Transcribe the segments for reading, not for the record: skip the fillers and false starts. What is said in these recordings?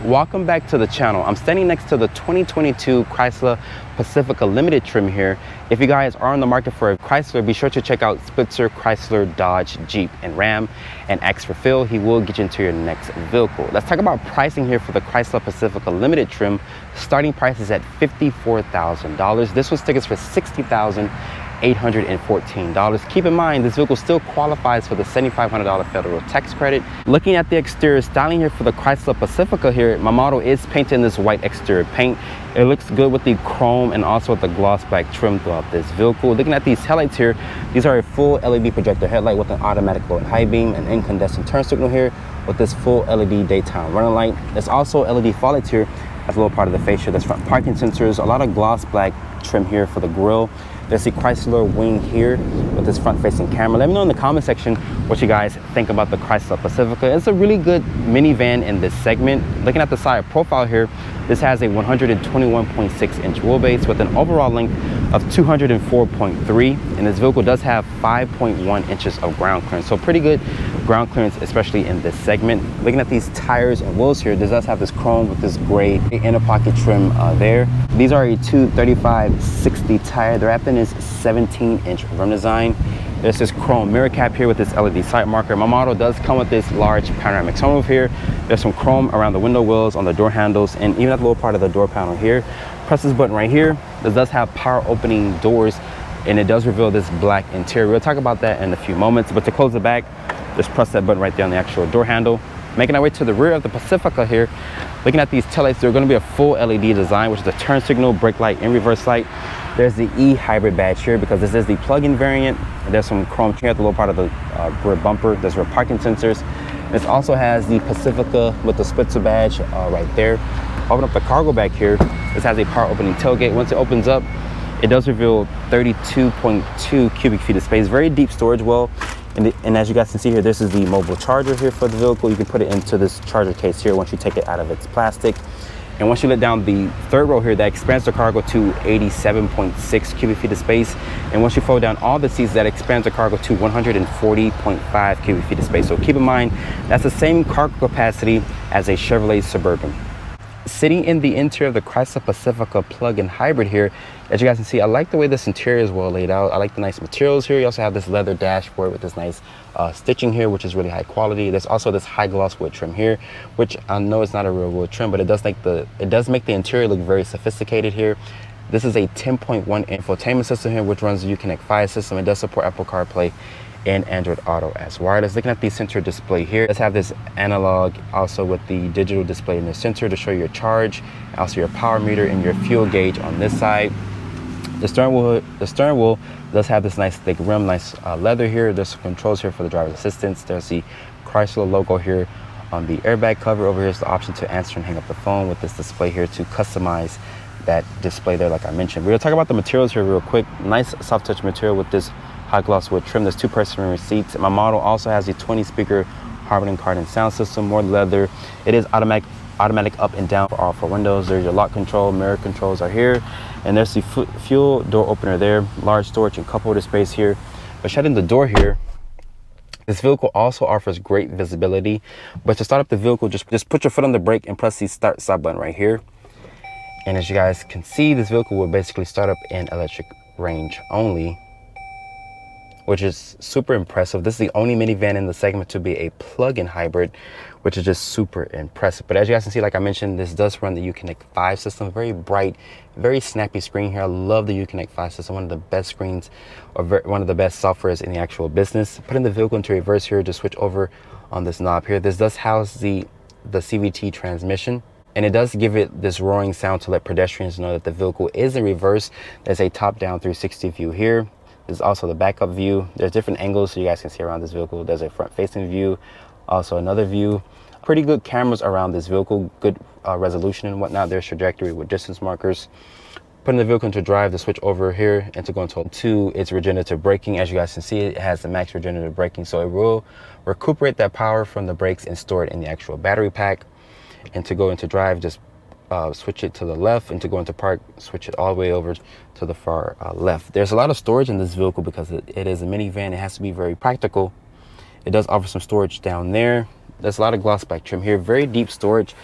Welcome back to the channel. I'm standing next to the 2022 Chrysler Pacifica Limited trim here. If you guys are on the market for a Chrysler, be sure to check out Spitzer, Chrysler, Dodge, Jeep, and Ram, and ask for Phil. He will get you into your next vehicle. Let's talk about pricing here for the Chrysler Pacifica Limited trim. Starting price is at $54,000. This one's tickets for $60,814. Keep in mind, this vehicle still qualifies for the $7,500 federal tax credit. Looking at the exterior styling here for the Chrysler Pacifica here, my model is painted in this white exterior paint. It looks good with the chrome and also with the gloss black trim throughout this vehicle. Looking at these headlights here, these are a full LED projector headlight with an automatic low and high beam and incandescent turn signal here with this full LED daytime running light. There's also LED fog lights here as a little part of the fascia. There's front parking sensors, a lot of gloss black trim here for the grille. There's the Chrysler wing here with this front-facing camera. Let me know in the comment section what you guys think about the Chrysler Pacifica. It's a really good minivan in this segment. Looking at the side profile here, this has a 121.6-inch wheelbase with an overall length of 204.3, and this vehicle does have 5.1 inches of ground clearance. So pretty good ground clearance, especially in this segment. Looking at these tires and wheels here, this does have this chrome with this gray inner pocket trim there. These are a 235/60 tire. The wrapped in is 17-inch rim design. There's this chrome mirror cap here with this LED sight marker. My model does come with this large panoramic sunroof here. There's some chrome around the window wells, on the door handles, and even at the little part of the door panel here. Press this button right here. This does have power opening doors, and it does reveal this black interior. We'll talk about that in a few moments, but to close the back, just press that button right there on the actual door handle. Making our way to the rear of the Pacifica here, looking at these taillights, they're going to be a full LED design, which is the turn signal, brake light, and reverse light. There's the E-hybrid badge here because this is the plug-in variant. There's some chrome here at the lower part of the rear bumper. There's rear parking sensors. This also has the Pacifica with the Spitzer badge right there. Open up the cargo bag here. This has a power opening tailgate. Once it opens up, it does reveal 32.2 cubic feet of space. Very deep storage well. And as you guys can see here, this is the mobile charger here for the vehicle. You can put it into this charger case here once you take it out of its plastic. And once you let down the third row here, that expands the cargo to 87.6 cubic feet of space. And once you fold down all the seats, that expands the cargo to 140.5 cubic feet of space. So keep in mind, that's the same cargo capacity as a Chevrolet Suburban. Sitting in the interior of the Chrysler Pacifica plug-in hybrid here, as you guys can see, I like the way this interior is well laid out. I like the nice materials here. You also have this leather dashboard with this nice stitching here, which is really high quality. There's also this high gloss wood trim here, which I know it's not a real wood trim, but it does make the interior look very sophisticated here. This is a 10.1 infotainment system here, which runs the Uconnect 5 system. It does support Apple CarPlay and Android Auto as wireless. Looking at the center display here, let's have this analog also with the digital display in the center to show your charge, also your power meter and your fuel gauge on this side. The steering wheel does have this nice thick rim, nice leather here. There's some controls here for the driver's assistance. There's the Chrysler logo here on the airbag cover. Over here is the option to answer and hang up the phone with this display here to customize that display there like I mentioned. We're gonna talk about the materials here real quick. Nice soft touch material with this high gloss wood trim. There's 2 person memory seats. My model also has a 20 speaker Harman Kardon sound system, more leather. It is automatic up and down for all 4 windows. There's your lock control, mirror controls are here, and there's the fuel door opener there. Large storage and cup holder space here. But shutting the door here, this vehicle also offers great visibility. But to start up the vehicle, just put your foot on the brake and press the start button right here. And as you guys can see, this vehicle will basically start up in electric range only, which is super impressive. This is the only minivan in the segment to be a plug-in hybrid, which is just super impressive. But as you guys can see, like I mentioned, this does run the Uconnect 5 system. Very bright, very snappy screen here. I love the Uconnect 5 system. One of the best screens, or one of the best softwares in the actual business. Putting the vehicle into reverse here, just switch over on this knob here. This does house the CVT transmission, and it does give it this roaring sound to let pedestrians know that the vehicle is in reverse. There's a top-down 360 view here. There's also the backup view. There's different angles so you guys can see around this vehicle. There's a front-facing view, also another view. Pretty good cameras around this vehicle, good resolution and whatnot. There's trajectory with distance markers. Putting the vehicle into drive, to switch over here and to go into its regenerative braking. As you guys can see, it has the max regenerative braking, so it will recuperate that power from the brakes and store it in the actual battery pack. And to go into drive, just switch it to the left, and to go into park, switch it all the way over to the far left. There's a lot of storage in this vehicle because it is a minivan. It has to be very practical. It does offer some storage down there. There's a lot of gloss black trim here, very deep storage.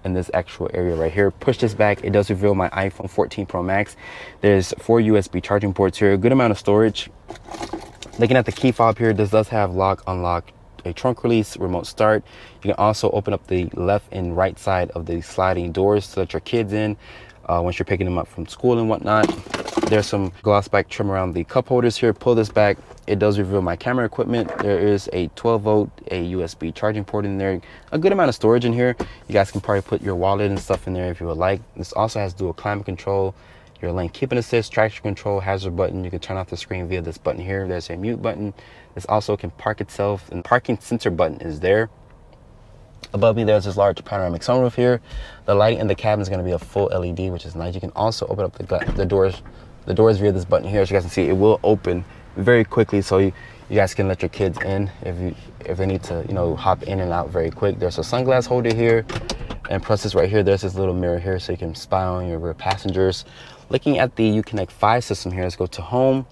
in this actual area right here. Push this back, it does reveal my iPhone 14 Pro Max. There's 4 USB charging ports here, a good amount of storage. Looking at the key fob here, this does have lock, unlock, a trunk release, remote start. You can also open up the left and right side of the sliding doors to let your kids in once you're picking them up from school and whatnot. There's some gloss back trim around the cup holders here. Pull this back, it does reveal my camera equipment. There is a 12 volt, a USB charging port in there, a good amount of storage in here. You guys can probably put your wallet and stuff in there if you would like. This also has dual climate control, your lane keeping assist, traction control, hazard button. You can turn off the screen via this button here. There's a mute button. This also can park itself, and parking sensor button is there. Above me, there's this large panoramic sunroof here. The lighting in the cabin is going to be a full LED, which is nice. You can also open up the doors via this button here. As you guys can see, it will open very quickly, so you guys can let your kids in if they need to, you know, hop in and out very quick. There's a sunglass holder here, and plus this right here, there's this little mirror here so you can spy on your rear passengers. Looking at the Uconnect 5 system here, let's go to home.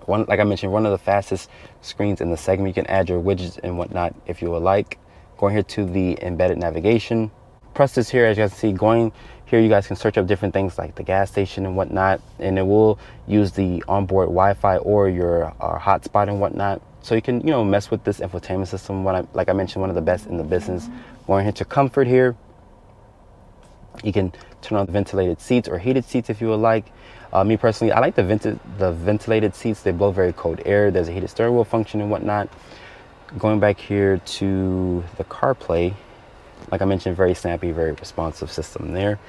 Like I mentioned, one of the fastest screens in the segment. You can add your widgets and whatnot if you would like. Going here to the embedded navigation. Press this here, as you guys can see, going here you guys can search up different things like the gas station and whatnot, and it will use the onboard Wi-Fi or your hotspot and whatnot. So you can, you know, mess with this infotainment system. Like I mentioned, one of the best in the business. Going here to comfort here. You can turn on the ventilated seats or heated seats if you would like. Me personally, I like the ventilated seats. They blow very cold air. There's a heated steering wheel function and whatnot. Going back here to the CarPlay, like I mentioned, very snappy, very responsive system there.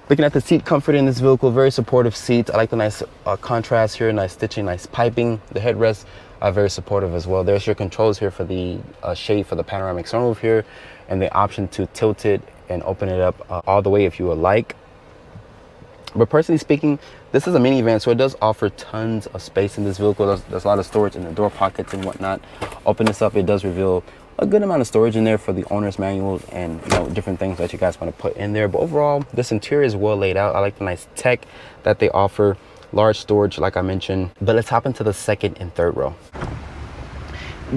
Looking at the seat comfort in this vehicle, very supportive seats. I like the nice contrast here, nice stitching, nice piping. The headrests are very supportive as well. There's your controls here for the shade for the panoramic sunroof here, and the option to tilt it and open it up all the way if you would like. But personally speaking, this is a minivan, so it does offer tons of space in this vehicle. There's a lot of storage in the door pockets and whatnot. Open this up, it does reveal a good amount of storage in there for the owner's manual and, you know, different things that you guys want to put in there. But overall, this interior is well laid out. I like the nice tech that they offer. Large storage, like I mentioned. But let's hop into the second and third row.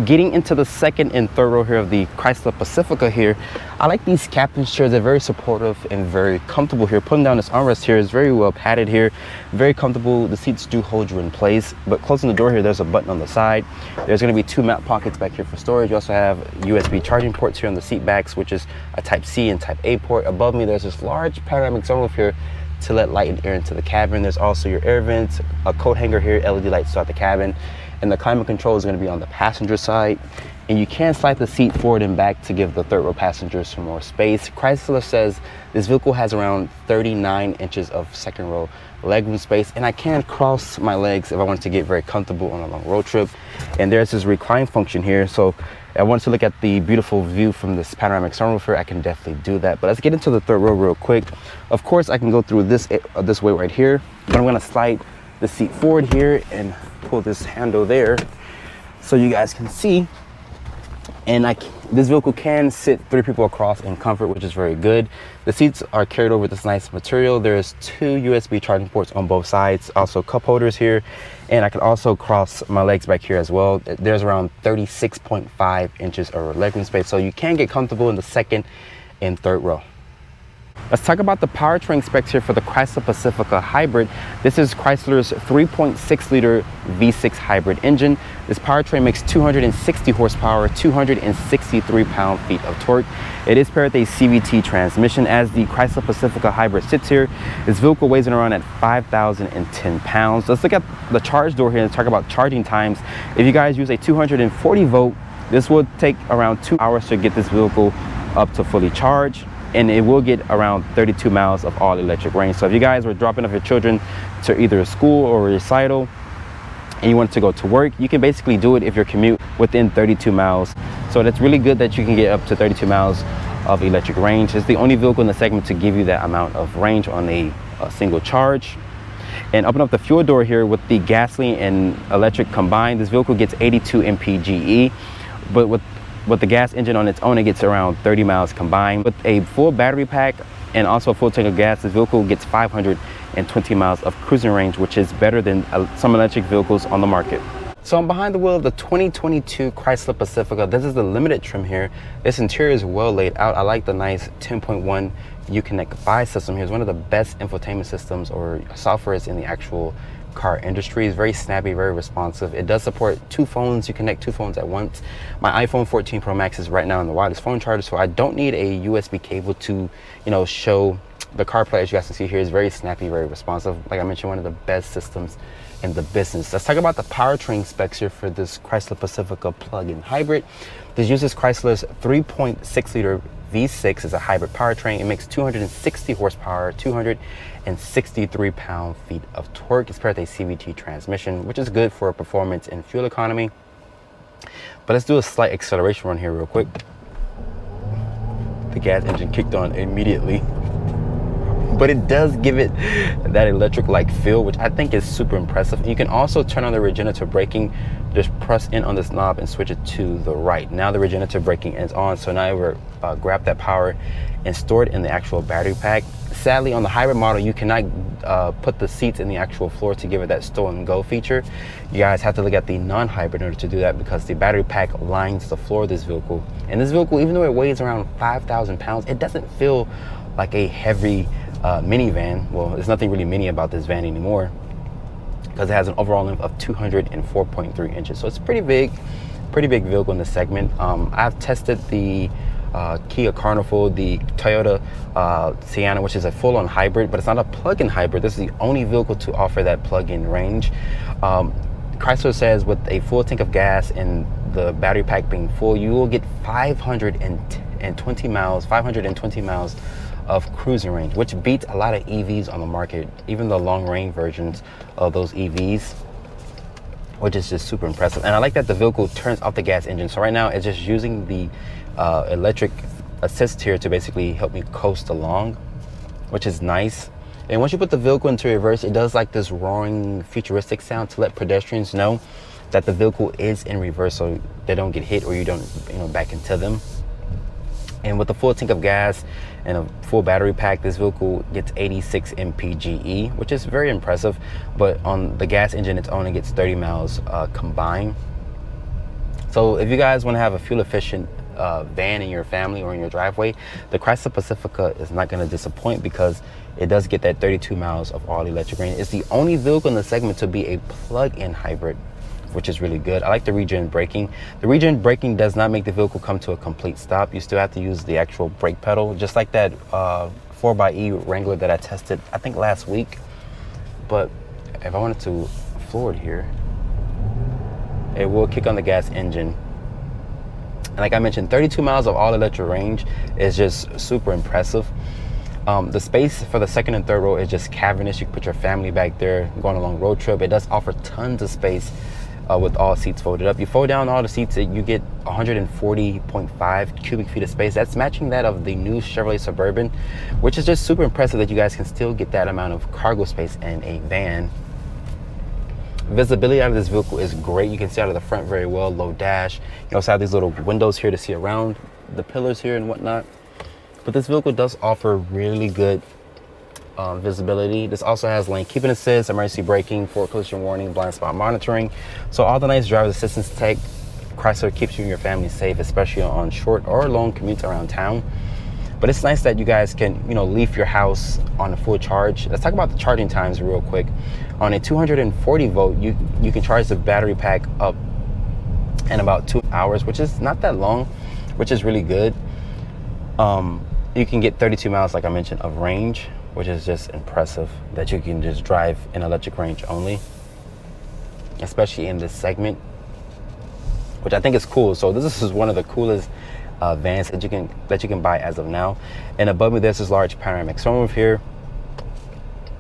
Getting into the second and third row here of the Chrysler Pacifica here, I like these captain chairs. They're very supportive and very comfortable here. Putting down this armrest here is very well padded here, very comfortable. The seats do hold you in place, but closing the door here, there's a button on the side. There's going to be 2 map pockets back here for storage. You also have USB charging ports here on the seat backs, which is a Type C and Type A port. Above me, there's this large panoramic sunroof here to let light and air into the cabin. There's also your air vents, a coat hanger here, LED lights throughout the cabin. And the climate control is going to be on the passenger side. And you can slide the seat forward and back to give the third row passengers some more space. Chrysler says this vehicle has around 39 inches of second row legroom space. And I can cross my legs if I want to get very comfortable on a long road trip. And there's this recline function here. So I want to look at the beautiful view from this panoramic sunroof here. I can definitely do that. But let's get into the third row real quick. Of course, I can go through this way right here. But I'm going to slide the seat forward here and pull this handle there so you guys can see. And this vehicle can sit 3 people across in comfort, which is very good. The seats are carried over this nice material. There's 2 USB charging ports on both sides, also cup holders here, and I can also cross my legs back here as well. There's around 36.5 inches of legroom space, so you can get comfortable in the second and third row. Let's talk about the powertrain specs here for the Chrysler Pacifica Hybrid. This is Chrysler's 3.6 liter V6 hybrid engine. This powertrain makes 260 horsepower, 263 pound-feet of torque. It is paired with a CVT transmission. As the Chrysler Pacifica Hybrid sits here, this vehicle weighs in around at 5,010 pounds. Let's look at the charge door here and talk about charging times. If you guys use a 240 volt, this will take around 2 hours to get this vehicle up to fully charged. And it will get around 32 miles of all electric range. So if you guys were dropping off your children to either a school or a recital and you want to go to work, you can basically do it if your commute within 32 miles. So that's really good that you can get up to 32 miles of electric range. It's the only vehicle in the segment to give you that amount of range on a single charge. And open up the fuel door here with the gasoline and electric combined. This vehicle gets 82 mpge, but with the gas engine on its own, it gets around 30 miles combined. With a full battery pack and also a full tank of gas, this vehicle gets 520 miles of cruising range, which is better than some electric vehicles on the market. So I'm behind the wheel of the 2022 Chrysler Pacifica. This is the limited trim here. This interior is well laid out. I like the nice 10.1 Uconnect 5 system here. It's one of the best infotainment systems or softwares in the actual car industry. It's very snappy, very responsive. It does support 2 phones. You connect 2 phones at once. My iPhone 14 Pro Max is right now in the wireless phone charger, so I don't need a USB cable to, show the CarPlay. As you guys can see here, is very snappy, very responsive. Like I mentioned, one of the best systems in the business. Let's talk about the powertrain specs here for this Chrysler Pacifica plug-in hybrid. This uses Chrysler's 3.6 liter V6 as a hybrid powertrain. It makes 260 horsepower, 263 pound-feet of torque. It's paired with a CVT transmission, which is good for performance and fuel economy. But let's do a slight acceleration run here real quick. The gas engine kicked on immediately. But it does give it that electric-like feel, which I think is super impressive. You can also turn on the regenerative braking. Just press in on this knob and switch it to the right. Now the regenerative braking is on, so now we're grab that power and store it in the actual battery pack. Sadly, on the hybrid model, you cannot put the seats in the actual floor to give it that stow and go feature. You guys have to look at the non-hybrid in order to do that, because the battery pack lines the floor of this vehicle. And this vehicle, even though it weighs around 5,000 pounds, it doesn't feel like a heavy minivan. Well, there's nothing really mini about this van anymore, because it has an overall length of 204.3 inches. So it's pretty big vehicle in the segment. I've tested the Kia Carnival, the Toyota Sienna, which is a full-on hybrid, but it's not a plug-in hybrid. This is the only vehicle to offer that plug-in range. Chrysler says with a full tank of gas and the battery pack being full, you will get 520 miles of cruising range, which beats a lot of EVs on the market, even the long range versions of those EVs, which is just super impressive. And I like that the vehicle turns off the gas engine. So right now it's just using the electric assist here to basically help me coast along, which is nice. And once you put the vehicle into reverse, it does like this roaring futuristic sound to let pedestrians know that the vehicle is in reverse, so they don't get hit or you don't back into them. And with a full tank of gas and a full battery pack, this vehicle gets 86 mpge, which is very impressive. But on the gas engine, it only gets 30 miles combined. So if you guys want to have a fuel efficient van in your family or in your driveway, the Chrysler Pacifica is not going to disappoint, because it does get that 32 miles of all electric range. It's the only vehicle in the segment to be a plug-in hybrid, which is really good. I like the regen braking. The regen braking does not make the vehicle come to a complete stop. You still have to use the actual brake pedal, just like that 4xe Wrangler that I tested, I think last week. But if I wanted to floor it here, it will kick on the gas engine. And like I mentioned, 32 miles of all electric range is just super impressive. The space for the second and third row is just cavernous. You can put your family back there going along a road trip. It does offer tons of space with all seats folded up. You fold down all the seats, you get 140.5 cubic feet of space. That's matching that of the new Chevrolet Suburban, which is just super impressive that you guys can still get that amount of cargo space in a van. Visibility out of this vehicle is great. You can see out of the front very well, low dash. You also have these little windows here to see around the pillars here and whatnot. But this vehicle does offer really good visibility. This also has lane keeping assist, emergency braking, forward collision warning, blind spot monitoring. So all the nice driver assistance tech. Chrysler keeps you and your family safe, especially on short or long commutes around town. But it's nice that you guys can, leave your house on a full charge. Let's talk about the charging times real quick. On a 240 volt, you can charge the battery pack up in about 2 hours, which is not that long, which is really good. You can get 32 miles, like I mentioned, of range, which is just impressive that you can just drive in electric range only, especially in this segment, which I think is cool. So this is one of the coolest vans that you can buy as of now. And above me, there's this large panoramic sunroof here.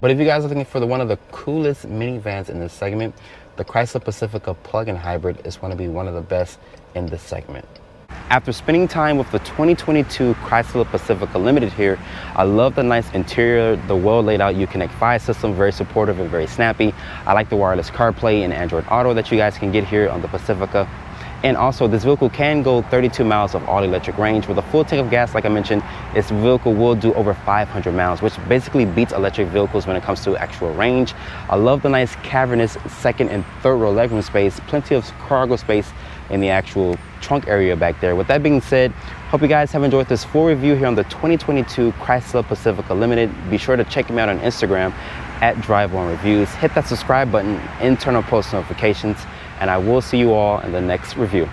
But if you guys are looking for one of the coolest minivans in this segment, the Chrysler Pacifica plug-in hybrid is going to be one of the best in this segment. After spending time with the 2022 Chrysler Pacifica Limited here, I love the nice interior, the well laid out Uconnect 5 system, very supportive and very snappy. I like the wireless CarPlay and Android Auto that you guys can get here on the Pacifica. And also, this vehicle can go 32 miles of all electric range. With a full tank of gas, like I mentioned, this vehicle will do over 500 miles, which basically beats electric vehicles when it comes to actual range. I love the nice cavernous second and third row legroom space, plenty of cargo space in the actual trunk area back there. With that being said, hope you guys have enjoyed this full review here on the 2022 Chrysler Pacifica Limited. Be sure to check me out on Instagram at DriveOnReviews. Hit that subscribe button and turn on post notifications, and I will see you all in the next review.